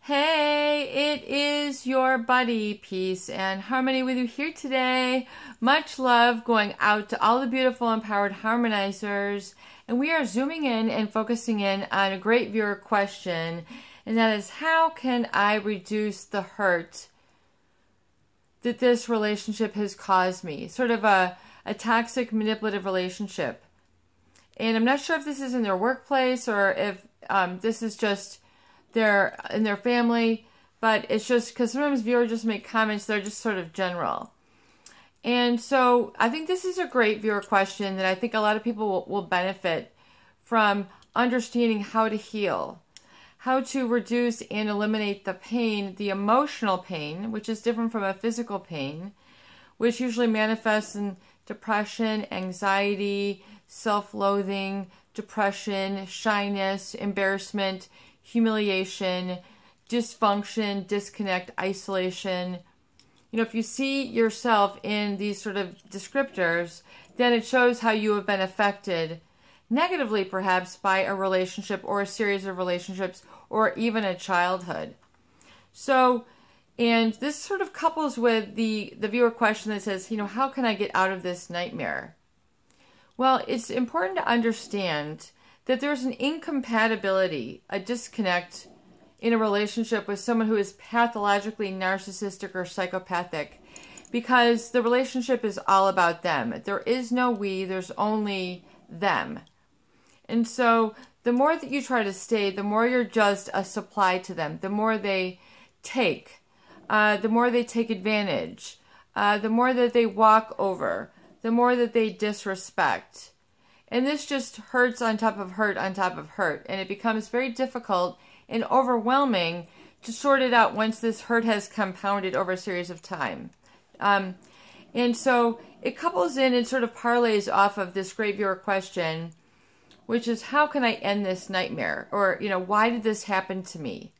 Hey, it is your buddy, Peace and Harmony with you here today. Much love going out to all the beautiful empowered harmonizers. And we are zooming in and focusing in on a great viewer question. And that is, how can I reduce the hurt that this relationship has caused me? Sort of a toxic, manipulative relationship. And I'm not sure if this is in their workplace or if this is just in their family, but it's just because sometimes viewers just make comments that are just sort of general. And so I think this is a great viewer question that I think a lot of people will benefit from understanding how to heal, how to reduce and eliminate the pain, the emotional pain, which is different from a physical pain, which usually manifests in depression, anxiety, self-loathing, depression, shyness, embarrassment, humiliation, dysfunction, disconnect, isolation. You know, if you see yourself in these sort of descriptors, then it shows how you have been affected negatively, perhaps, by a relationship or a series of relationships or even a childhood. So, and this sort of couples with the viewer question that says, you know, how can I get out of this nightmare? Well, it's important to understand that there's an incompatibility, a disconnect in a relationship with someone who is pathologically narcissistic or psychopathic, because the relationship is all about them. There is no we, there's only them. And so the more that you try to stay, the more you're just a supply to them, the more they take, the more they take advantage, the more that they walk over, the more that they disrespect. And this just hurts on top of hurt on top of hurt. And it becomes very difficult and overwhelming to sort it out once this hurt has compounded over a series of time. And so it couples in and sort of parlays off of this great viewer question, which is, how can I end this nightmare? Or, you know, why did this happen to me?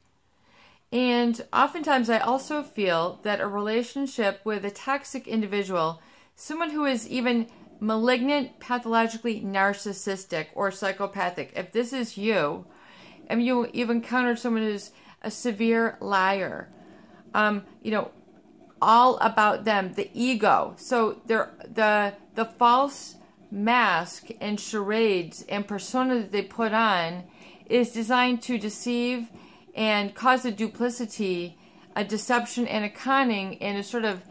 And oftentimes I also feel that a relationship with a toxic individual, someone who is even malignant, pathologically narcissistic, or psychopathic, if this is you, and you've encountered someone who's a severe liar, you know, all about them, the ego. So the false mask and charades and persona that they put on is designed to deceive and cause a duplicity, a deception and a conning, and a sort of,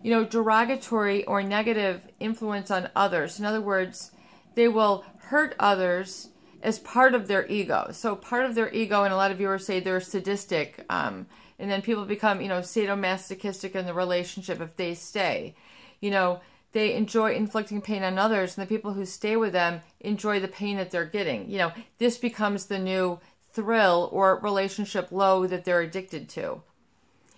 you know, derogatory or negative influence on others. In other words, they will hurt others as part of their ego. So part of their ego, and a lot of viewers say they're sadistic, and then people become, you know, sadomasochistic in the relationship if they stay. You know, they enjoy inflicting pain on others, and the people who stay with them enjoy the pain that they're getting. You know, this becomes the new thrill or relationship low that they're addicted to.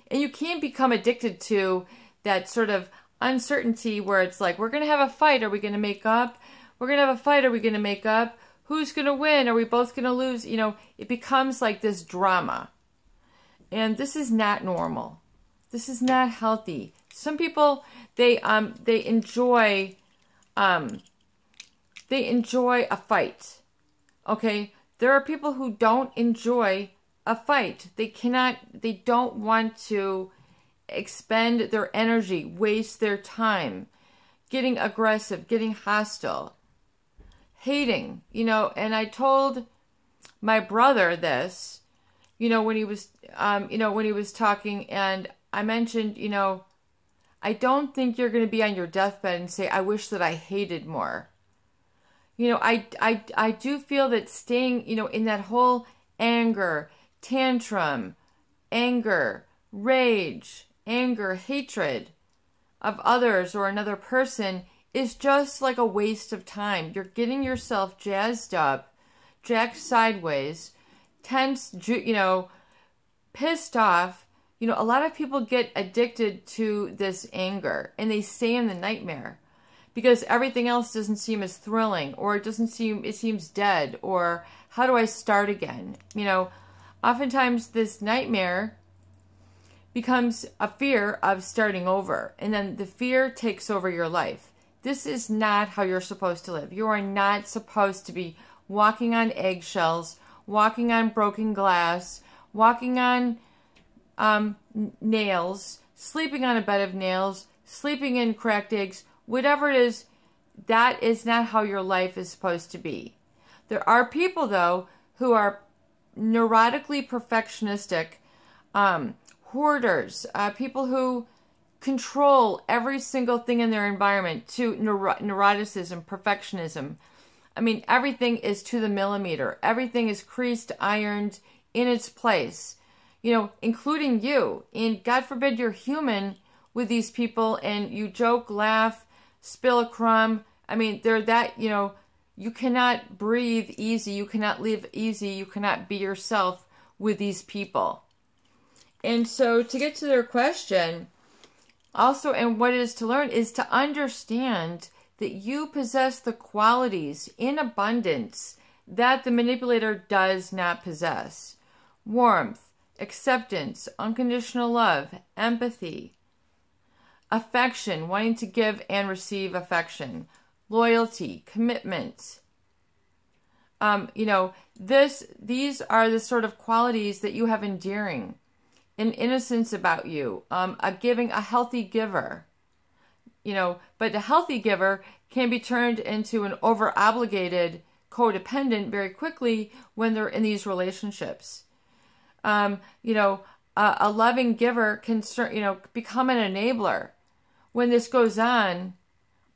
And you can't become addicted to that sort of uncertainty where it's like, we're going to have a fight. Are we going to make up? We're going to have a fight. Are we going to make up? Who's going to win? Are we both going to lose? You know, it becomes like this drama. And this is not normal. This is not healthy. Some people, they enjoy a fight. Okay? There are people who don't enjoy a fight. They don't want to expend their energy, waste their time, getting aggressive, getting hostile, hating, you know. And I told my brother this, you know, when he was, when he was talking, and I mentioned, you know, I don't think you're going to be on your deathbed and say, I wish that I hated more. You know, I do feel that staying, you know, in that whole anger, tantrum, anger, rage, anger, hatred of others or another person is just like a waste of time. You're getting yourself jazzed up, jacked sideways, tense, you know, pissed off. You know, a lot of people get addicted to this anger and they stay in the nightmare because everything else doesn't seem as thrilling, or it seems dead, or how do I start again? You know, oftentimes this nightmare becomes a fear of starting over, and then the fear takes over your life. This is not how you're supposed to live. You are not supposed to be walking on eggshells, walking on broken glass, walking on nails, sleeping on a bed of nails, sleeping in cracked eggs, whatever it is, that is not how your life is supposed to be. There are people, though, who are neurotically perfectionistic, hoarders, people who control every single thing in their environment to neuroticism, perfectionism. I mean, everything is to the millimeter. Everything is creased, ironed, in its place, including you. And God forbid you're human with these people and you joke, laugh, spill a crumb. I mean, they're that, you cannot breathe easy. You cannot live easy. You cannot be yourself with these people. And so to get to their question, also, and what it is to learn is to understand that you possess the qualities in abundance that the manipulator does not possess. Warmth, acceptance, unconditional love, empathy, affection, wanting to give and receive affection, loyalty, commitment. These are the sort of qualities that you have endearing, an innocence about you, a healthy giver. But a healthy giver can be turned into an over-obligated codependent very quickly when they're in these relationships. A loving giver can, become an enabler when this goes on,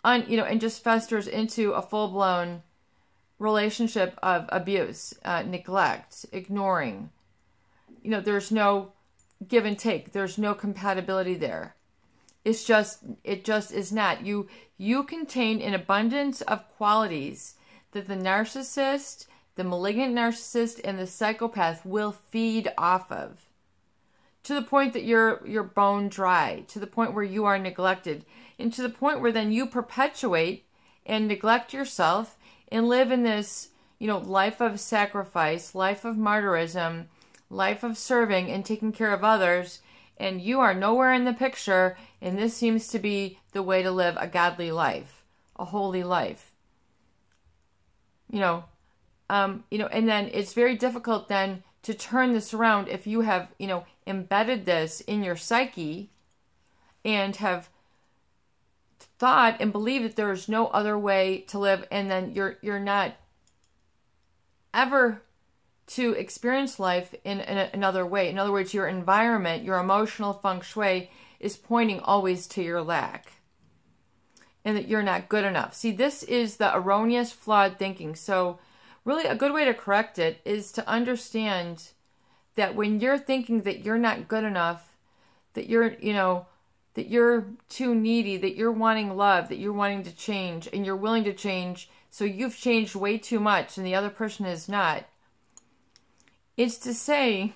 and just festers into a full-blown relationship of abuse, neglect, ignoring. There's no give and take. There's no compatibility there. It just is not. You contain an abundance of qualities that the narcissist, the malignant narcissist, and the psychopath will feed off of, to the point that you're bone dry, to the point where you are neglected, and to the point where then you perpetuate and neglect yourself and live in this, life of sacrifice, life of martyrism, life of serving and taking care of others, and you are nowhere in the picture, and this seems to be the way to live a godly life, a holy life. And then it's very difficult then to turn this around if you have, embedded this in your psyche and have thought and believed that there is no other way to live, and then you're not ever to experience life in another way. In other words, your environment, your emotional feng shui is pointing always to your lack and that you're not good enough. See, this is the erroneous, flawed thinking. So really a good way to correct it is to understand that when you're thinking that you're not good enough, that you're, that you're too needy, that you're wanting love, that you're wanting to change and you're willing to change, so you've changed way too much and the other person is not. It's to say,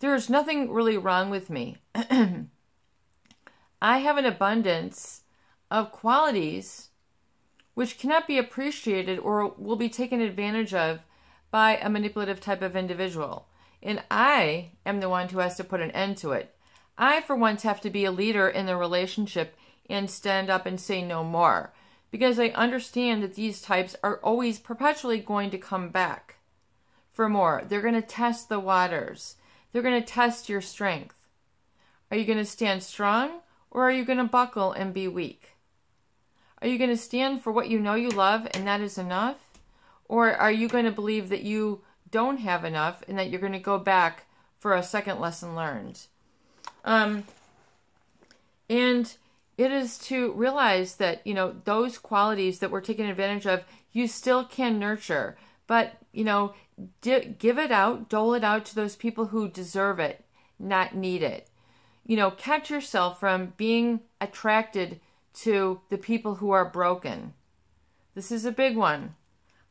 there's nothing really wrong with me. I have an abundance of qualities which cannot be appreciated or will be taken advantage of by a manipulative type of individual. And I am the one who has to put an end to it. I, for once, have to be a leader in the relationship and stand up and say no more, because I understand that these types are always perpetually going to come back for more. They're going to test the waters. They're going to test your strength. Are you going to stand strong, or are you going to buckle and be weak? Are you going to stand for what you know you love and that is enough? Or are you going to believe that you don't have enough and that you're going to go back for a second lesson learned? And it is to realize that, those qualities that we're taking advantage of, you still can nurture. But, give it out, dole it out to those people who deserve it, not need it. Catch yourself from being attracted to the people who are broken. This is a big one.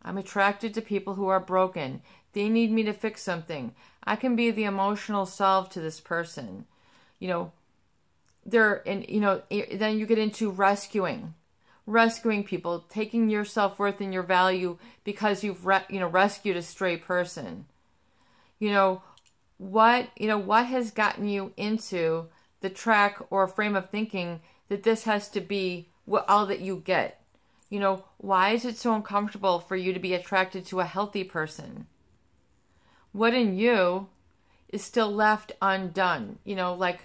I'm attracted to people who are broken. They need me to fix something. I can be the emotional salve to this person. Then you get into rescuing people, taking your self-worth and your value because you've rescued a stray person. What has gotten you into the track or frame of thinking that this has to be all that you get? Why is it so uncomfortable for you to be attracted to a healthy person? What in you is still left undone. An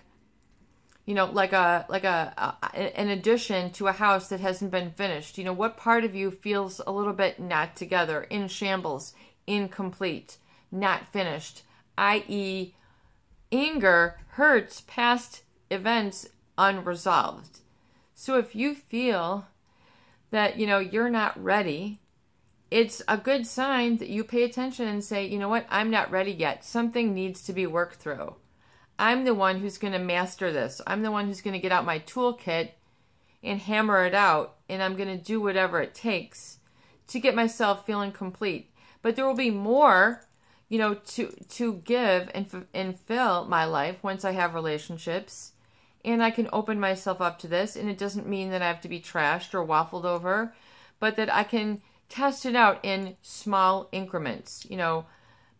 addition to a house that hasn't been finished. What part of you feels a little bit not together, in shambles, incomplete, not finished, i.e., anger, hurts, past events unresolved. So if you feel that, you're not ready, it's a good sign that you pay attention and say, you know what, I'm not ready yet. Something needs to be worked through. I'm the one who's going to master this. I'm the one who's going to get out my toolkit and hammer it out, and I'm going to do whatever it takes to get myself feeling complete. But there will be more, to give and fill my life once I have relationships, and I can open myself up to this. And it doesn't mean that I have to be trashed or waffled over, but that I can test it out in small increments.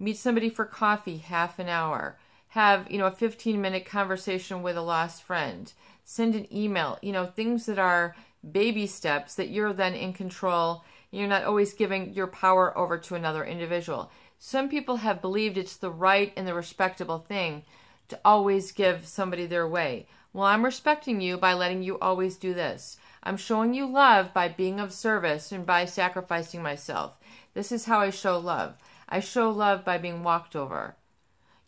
Meet somebody for coffee, half an hour. Have, a 15-minute conversation with a lost friend. Send an email, things that are baby steps that you're then in control. You're not always giving your power over to another individual. Some people have believed it's the right and the respectable thing to always give somebody their way. Well, I'm respecting you by letting you always do this. I'm showing you love by being of service and by sacrificing myself. This is how I show love. I show love by being walked over.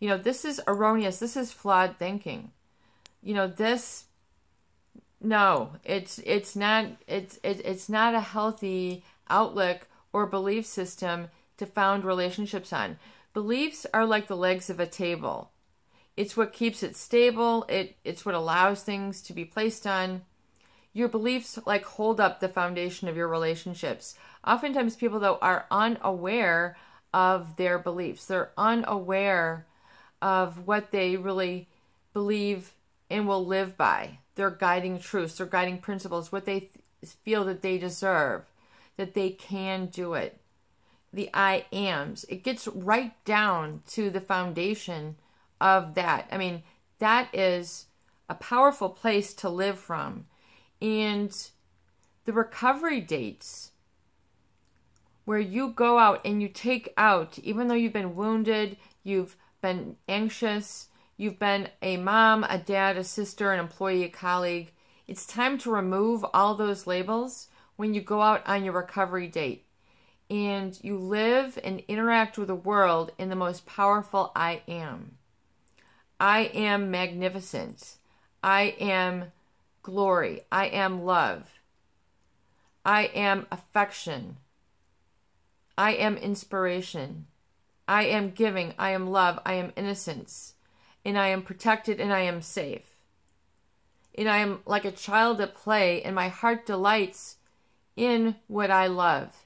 This is erroneous. This is flawed thinking. It's not a healthy outlook or belief system to found relationships on. Beliefs are like the legs of a table. It's what keeps it stable. It's what allows things to be placed on. Your beliefs hold up the foundation of your relationships. Oftentimes people, though, are unaware of their beliefs. They're unaware of what they really believe and will live by. Their guiding truths, their guiding principles, what they feel that they deserve, that they can do it. The I ams. It gets right down to the foundation of that. I mean, that is a powerful place to live from. And the recovery dates where you go out and you take out, even though you've been wounded, you've been anxious, you've been a mom, a dad, a sister, an employee, a colleague. It's time to remove all those labels when you go out on your recovery date and you live and interact with the world in the most powerful I am. I am magnificent. I am glory. I am love. I am affection. I am inspiration. I am giving, I am love, I am innocence, and I am protected and I am safe. And I am like a child at play, and my heart delights in what I love.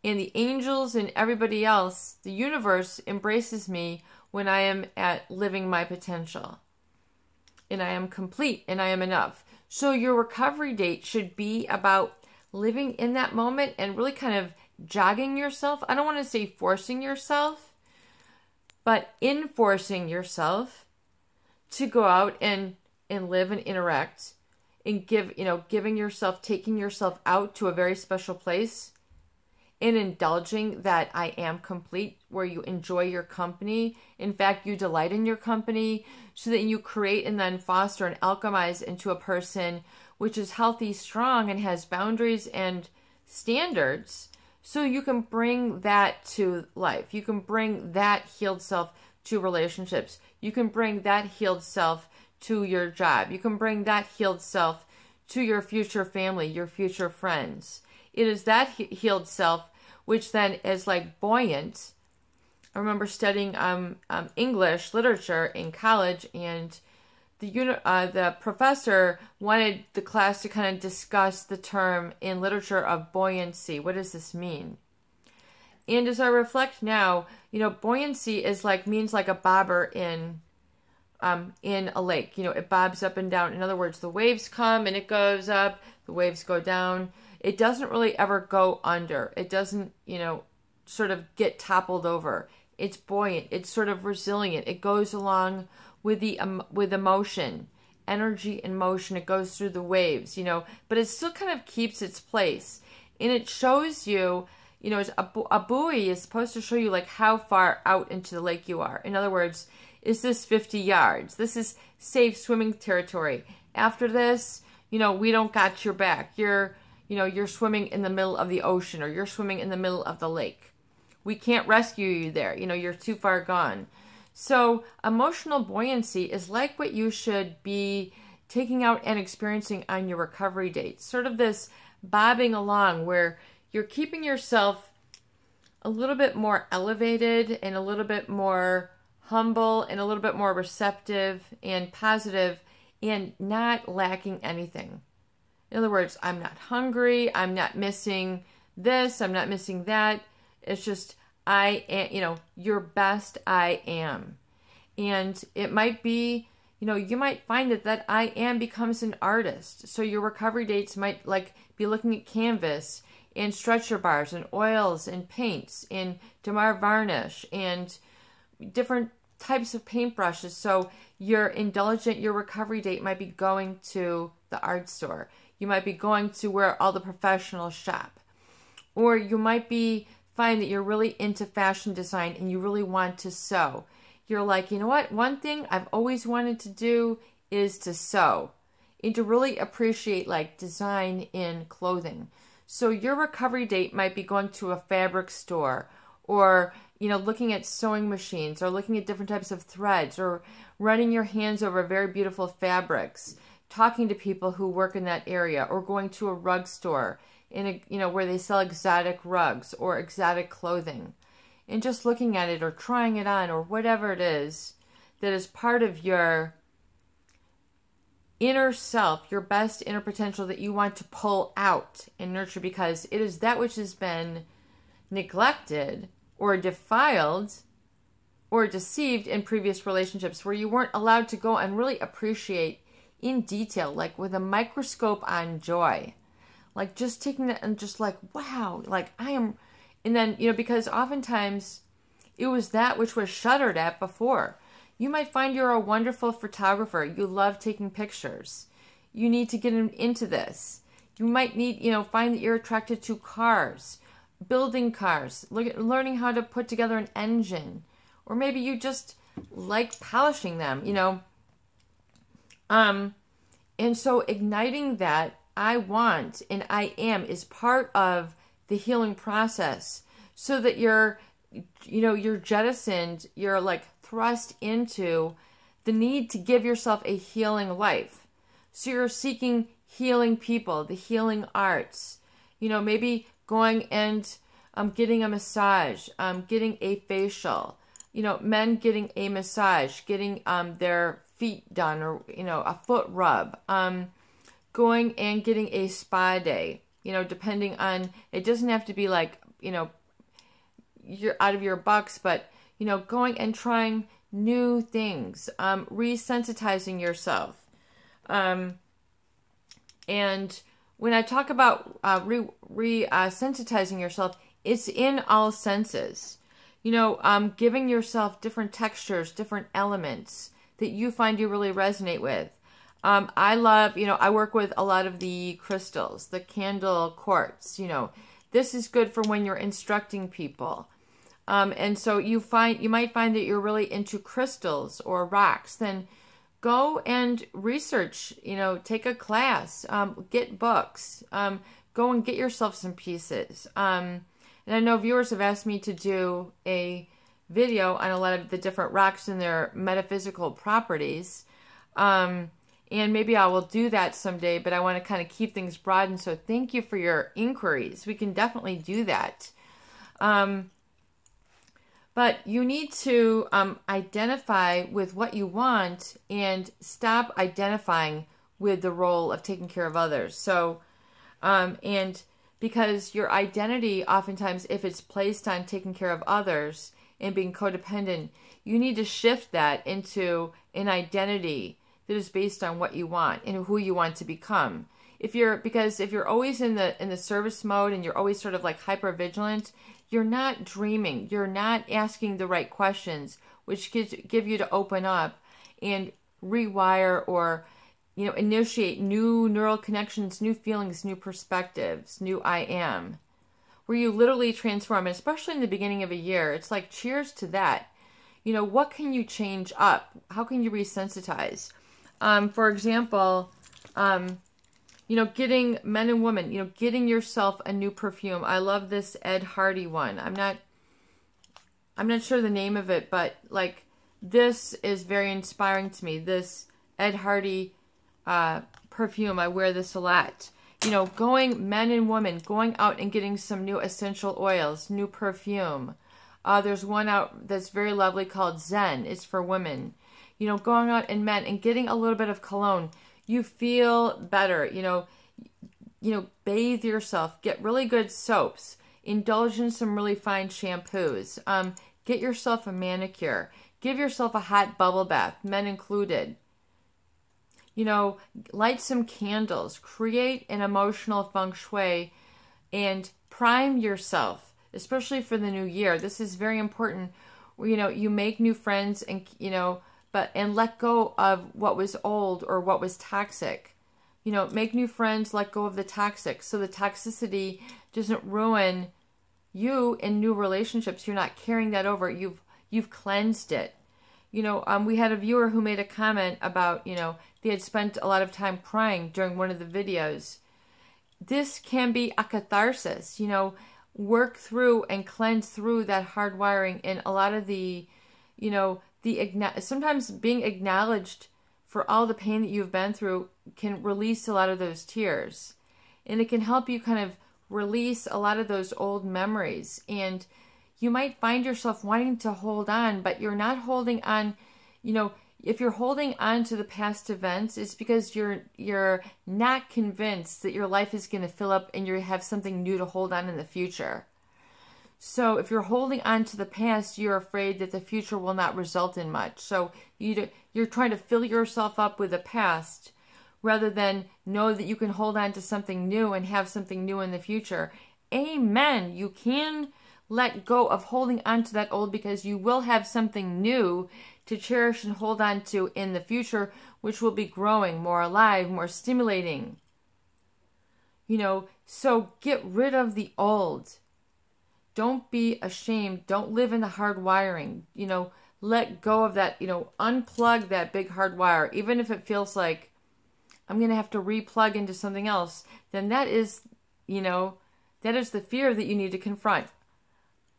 And the angels and everybody else, the universe embraces me when I am at living my potential. And I am complete and I am enough. So your recovery date should be about living in that moment and really kind of jogging yourself. I don't want to say forcing yourself, but enforcing yourself to go out and live and interact and giving yourself, taking yourself out to a very special place and indulging that I am complete, where you enjoy your company. In fact, you delight in your company, so that you create and then foster and alchemize into a person which is healthy, strong, and has boundaries and standards. So you can bring that to life. You can bring that healed self to relationships. You can bring that healed self to your job. You can bring that healed self to your future family, your future friends. It is that healed self which then is buoyant. I remember studying English literature in college, and the professor wanted the class to kind of discuss the term in literature of buoyancy. What does this mean? And as I reflect now, buoyancy is means like a bobber in a lake. It bobs up and down. In other words, the waves come and it goes up, the waves go down. It doesn't really ever go under. It doesn't, sort of get toppled over. It's buoyant. It's sort of resilient. It goes along with emotion, energy and motion. It goes through the waves, but it still kind of keeps its place. And it shows you, a buoy is supposed to show you how far out into the lake you are. In other words, is this 50 yards? This is safe swimming territory. After this, we don't got your back. You're swimming in the middle of the ocean, or you're swimming in the middle of the lake. We can't rescue you there. You're too far gone. So emotional buoyancy is like what you should be taking out and experiencing on your recovery date. Sort of this bobbing along where you're keeping yourself a little bit more elevated and a little bit more humble and a little bit more receptive and positive and not lacking anything. In other words, I'm not hungry. I'm not missing this. I'm not missing that. It's just, I am, your best I am. And it might be, you might find that I am becomes an artist. So your recovery dates might be looking at canvas and stretcher bars and oils and paints and Damar varnish and different types of paintbrushes. So your recovery date might be going to the art store. You might be going to where all the professionals shop. Or you might find that you're really into fashion design and you really want to sew. You're like, you know what? One thing I've always wanted to do is to sew and to really appreciate design in clothing. So your recovery date might be going to a fabric store, or, looking at sewing machines, or looking at different types of threads, or running your hands over very beautiful fabrics, talking to people who work in that area, or going to a rug store where they sell exotic rugs or exotic clothing, and just looking at it or trying it on or whatever it is that is part of your inner self, your best inner potential that you want to pull out and nurture, because it is that which has been neglected or defiled or deceived in previous relationships where you weren't allowed to go and really appreciate in detail, with a microscope on joy. Just taking that and just wow, I am, and then, because oftentimes it was that which was shuddered at before. You might find you're a wonderful photographer. You love taking pictures. You need to get into this. You might need, find that you're attracted to cars, building cars, learning how to put together an engine, or maybe you just like polishing them, and so igniting that I want and I am is part of the healing process, so that you're jettisoned, you're thrust into the need to give yourself a healing life. So you're seeking healing people, the healing arts, maybe going and getting a massage, getting a facial, men getting a massage, getting their feet done, or, a foot rub, going and getting a spa day, depending on, it doesn't have to be you're out of your bucks, but, going and trying new things, resensitizing yourself. And when I talk about resensitizing yourself, it's in all senses. Giving yourself different textures, different elements that you find you really resonate with. I love, I work with a lot of the crystals, the candle quartz, this is good for when you're instructing people. And so you might find that you're really into crystals or rocks. Then go and research, take a class, get books, go and get yourself some pieces. And I know viewers have asked me to do a video on a lot of the different rocks and their metaphysical properties. And maybe I will do that someday, but I want to kind of keep things broad. And so thank you for your inquiries. We can definitely do that. But you need to identify with what you want and stop identifying with the role of taking care of others. So, and because your identity, oftentimes, if it's placed on taking care of others and being codependent, you need to shift that into an identity that is based on what you want and who you want to become. Because if you're always in the service mode and you're always sort of hyper vigilant, you're not dreaming. You're not asking the right questions, which give you to open up and rewire or, initiate new neural connections, new feelings, new perspectives, new I am, where you literally transform. And especially in the beginning of a year, it's cheers to that. You know, what can you change up? How can you resensitize? For example, you know, getting men and women, you know, getting yourself a new perfume. I love this Ed Hardy one. I'm not sure the name of it, but like this is very inspiring to me. This Ed Hardy perfume, I wear this a lot. You know, men and women, going out and getting some new essential oils, new perfume. There's one out that's very lovely called Zen. It's for women. You know, going out and men and getting a little bit of cologne. You feel better. You know, bathe yourself. Get really good soaps. Indulge in some really fine shampoos. Get yourself a manicure. Give yourself a hot bubble bath, men included. You know, light some candles. Create an emotional feng shui and prime yourself, especially for the new year. This is very important. You know, you make new friends and, you know, and let go of what was old or what was toxic. You know, make new friends, let go of the toxic. So the toxicity doesn't ruin you in new relationships. You're not carrying that over. You've cleansed it. You know, we had a viewer who made a comment about, you know, they had spent a lot of time crying during one of the videos. This can be a catharsis, you know, work through and cleanse through that hard wiring and a lot of the, you know, sometimes being acknowledged for all the pain that you've been through can release a lot of those tears. And it can help you kind of release a lot of those old memories. And you might find yourself wanting to hold on, but you're not holding on. You know, if you're holding on to the past events, it's because you're not convinced that your life is going to fill up and you have something new to hold on in the future. So if you're holding on to the past, you're afraid that the future will not result in much. So you're trying to fill yourself up with the past rather than know that you can hold on to something new and have something new in the future. Amen. You can let go of holding on to that old because you will have something new to cherish and hold on to in the future, which will be growing, more alive, more stimulating. You know, so get rid of the old. Don't be ashamed. Don't live in the hard wiring. You know, let go of that, you know, unplug that big hard wire. Even if it feels like I'm going to have to replug into something else, then that is, you know, that is the fear that you need to confront.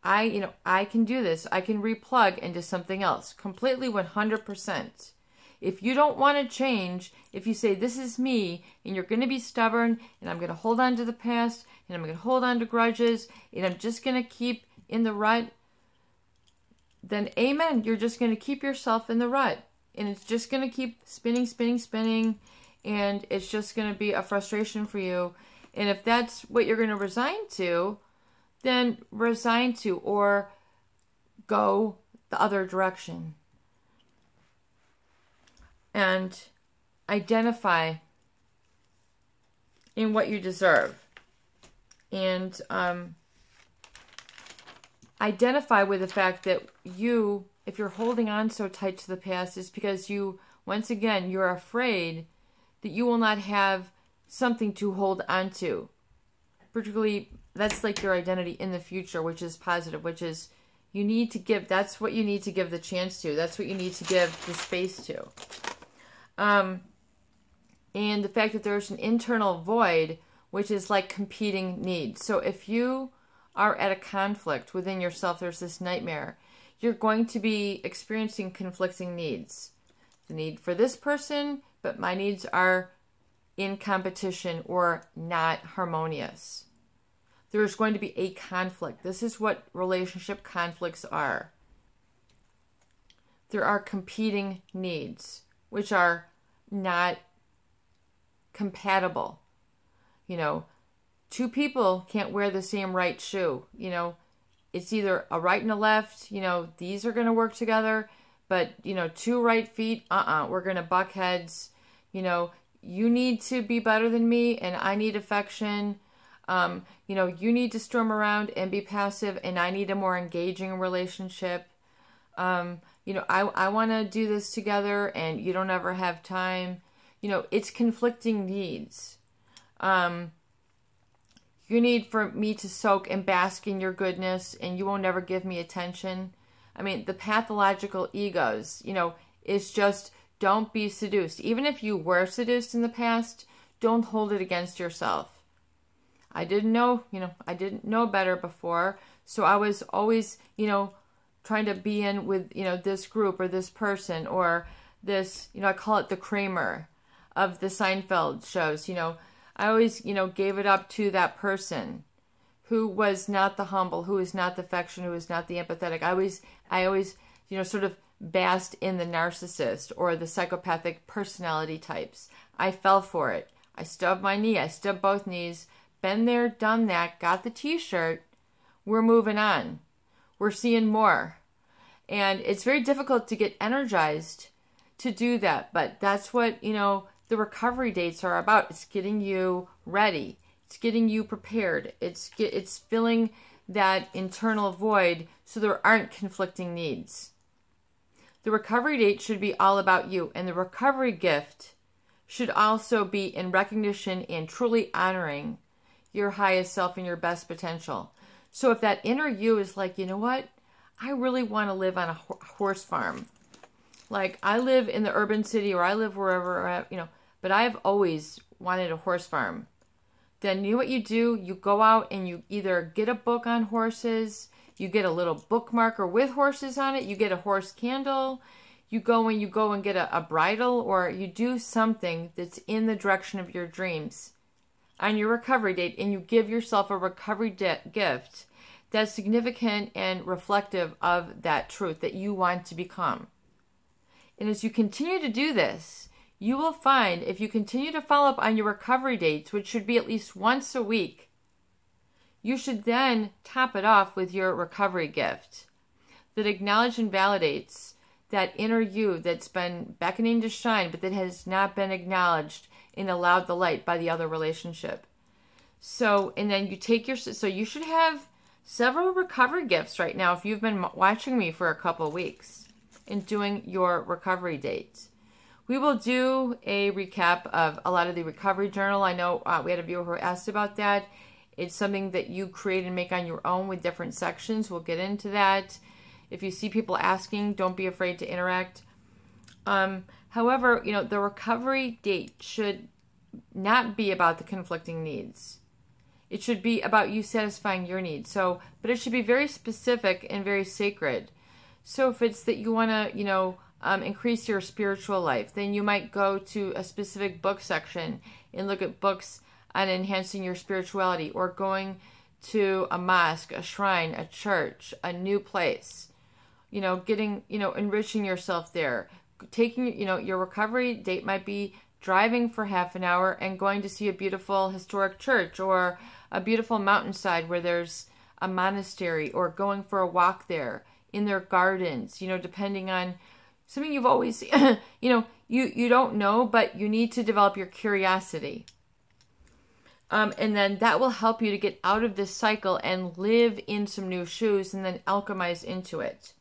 I can do this. I can replug into something else completely 100%. If you don't want to change, if you say, this is me, and you're going to be stubborn, and I'm going to hold on to the past, and I'm going to hold on to grudges, and I'm just going to keep in the rut, then amen, you're just going to keep yourself in the rut. And it's just going to keep spinning, spinning, spinning, and it's just going to be a frustration for you. And if that's what you're going to resign to, then resign to or go the other direction. And identify in what you deserve. And identify with the fact that you, if you're holding on so tight to the past, is because you, once again, you're afraid that you will not have something to hold on to. Particularly, that's like your identity in the future, which is positive, which is you need to give, that's what you need to give the chance to. That's what you need to give the space to. And the fact that there's an internal void, which is like competing needs. So if you are at a conflict within yourself, there's this nightmare, you're going to be experiencing conflicting needs. The need for this person, but my needs are in competition or not harmonious. There's going to be a conflict. This is what relationship conflicts are. There are competing needs, which are not compatible. You know, two people can't wear the same right shoe. You know, it's either a right and a left. You know, these are going to work together. But, you know, two right feet, we're going to buck heads. You know, you need to be better than me and I need affection. You know, you need to storm around and be passive and I need a more engaging relationship. You know, I want to do this together and you don't ever have time. You know, it's conflicting needs. You need for me to soak and bask in your goodness and you won't ever give me attention. I mean, the pathological egos, it's just don't be seduced. Even if you were seduced in the past, don't hold it against yourself. I didn't know, I didn't know better before. So I was always, trying to be in with, this group or this person or this, I call it the Kramer of the Seinfeld shows. I always, gave it up to that person who was not the humble, who was not the affectionate, who was not the empathetic. I always, sort of basked in the narcissist or the psychopathic personality types. I fell for it. I stubbed my knee. I stubbed both knees. Been there, done that, got the t-shirt. We're moving on. We're seeing more. And it's very difficult to get energized to do that. But that's what, the recovery dates are about. It's getting you ready. It's getting you prepared. It's filling that internal void so there aren't conflicting needs. The recovery date should be all about you. And the recovery gift should also be in recognition and truly honoring your highest self and your best potential. So if that inner you is like, you know what? I really want to live on a horse farm. Like I live in the urban city or I live wherever, but I've always wanted a horse farm. Then you know what you do? You go out and you either get a book on horses, you get a little bookmarker with horses on it, you get a horse candle, you go and get a bridle, or you do something that's in the direction of your dreams on your recovery date, and you give yourself a recovery gift that's significant and reflective of that truth that you want to become. And as you continue to do this, you will find if you continue to follow up on your recovery dates, which should be at least once a week, you should then top it off with your recovery gift that acknowledges and validates that inner you that's been beckoning to shine, but that has not been acknowledged and allowed the light by the other relationship. So, and then you take so you should have several recovery gifts right now if you've been watching me for a couple of weeks and doing your recovery dates. We will do a recap of a lot of the recovery journal. I know we had a viewer who asked about that. It's something that you create and make on your own with different sections. We'll get into that. If you see people asking, don't be afraid to interact. However, the recovery date should not be about the conflicting needs. It should be about you satisfying your needs. But it should be very specific and very sacred. So if it's that you want to, increase your spiritual life, then you might go to a specific book section and look at books on enhancing your spirituality, or going to a mosque, a shrine, a church, a new place, getting, enriching yourself there. Taking, your recovery date might be driving for half an hour and going to see a beautiful historic church or a beautiful mountainside where there's a monastery, or going for a walk there in their gardens, depending on something you've always, you don't know, but you need to develop your curiosity. And then that will help you to get out of this cycle and live in some new shoes and then alchemize into it.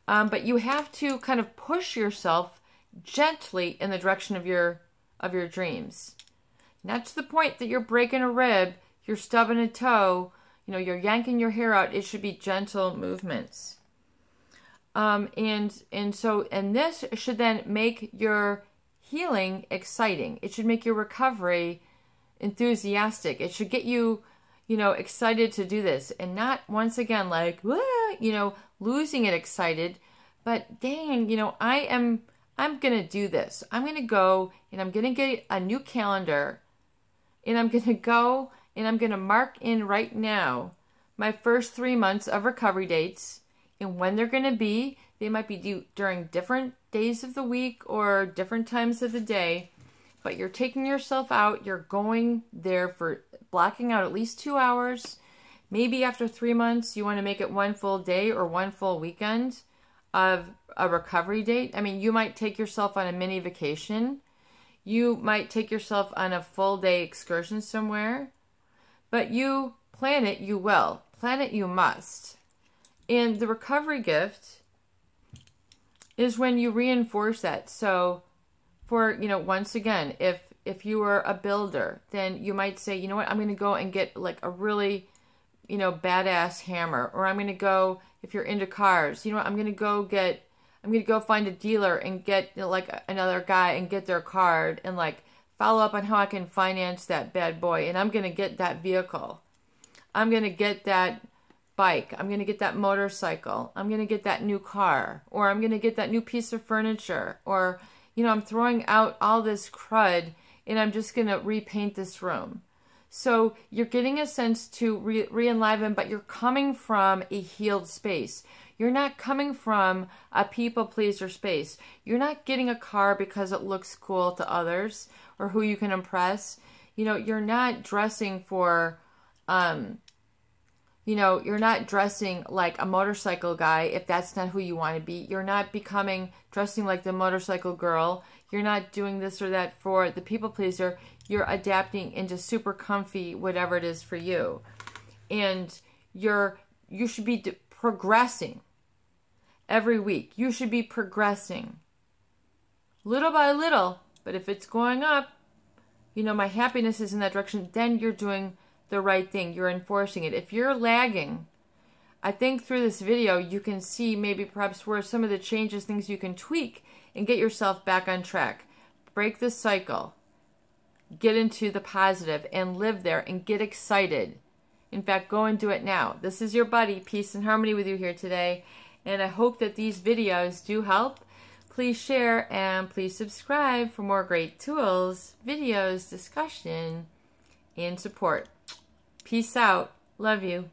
But you have to kind of push yourself gently in the direction of your dreams. Not to the point that you're breaking a rib, you're stubbing a toe, you're yanking your hair out. It should be gentle movements. And this should then make your healing exciting. It should make your recovery enthusiastic. It should get you, excited to do this, and not once again like, losing it excited, but dang, I'm going to do this. I'm going to go and I'm going to get a new calendar, and I'm going to go and I'm going to mark in right now my first 3 months of recovery dates and when they're going to be. They might be due during different days of the week or different times of the day, but you're taking yourself out. You're going there for blocking out at least 2 hours. Maybe after 3 months, you want to make it one full day or one full weekend of a recovery date. I mean, you might take yourself on a mini vacation. You might take yourself on a full day excursion somewhere, but you plan it, you will. Plan it, you must. And the recovery gift is when you reinforce that. So for, once again, if you were a builder, then you might say, I'm going to go and get like a really you know, badass hammer. Or I'm going to go, if you're into cars, you know, I'm going to go find a dealer and get, you know, like another guy and get their card and like follow up on how I can finance that bad boy. And I'm going to get that vehicle. I'm going to get that bike. I'm going to get that motorcycle. I'm going to get that new car. Or I'm going to get that new piece of furniture. Or, you know, I'm throwing out all this crud and I'm just going to repaint this room. So you're getting a sense to re-enliven, but you're coming from a healed space. You're not coming from a people pleaser space. You're not getting a car because it looks cool to others or who you can impress. You know, you're not dressing for, you know, you're not dressing like a motorcycle guy if that's not who you want to be. You're not dressing like the motorcycle girl. You're not doing this or that for the people pleaser. You're adapting into super comfy, whatever it is for you. And you should be progressing every week. You should be progressing little by little. But if it's going up, you know, my happiness is in that direction, then you're doing the right thing. You're enforcing it. If you're lagging, I think through this video, you can see maybe perhaps where some of the changes, things you can tweak and get yourself back on track. Break the cycle. Get into the positive and live there and get excited. In fact, go and do it now. This is your buddy, Peace and Harmony with you here today. And I hope that these videos do help. Please share and please subscribe for more great tools, videos, discussion, and support. Peace out. Love you.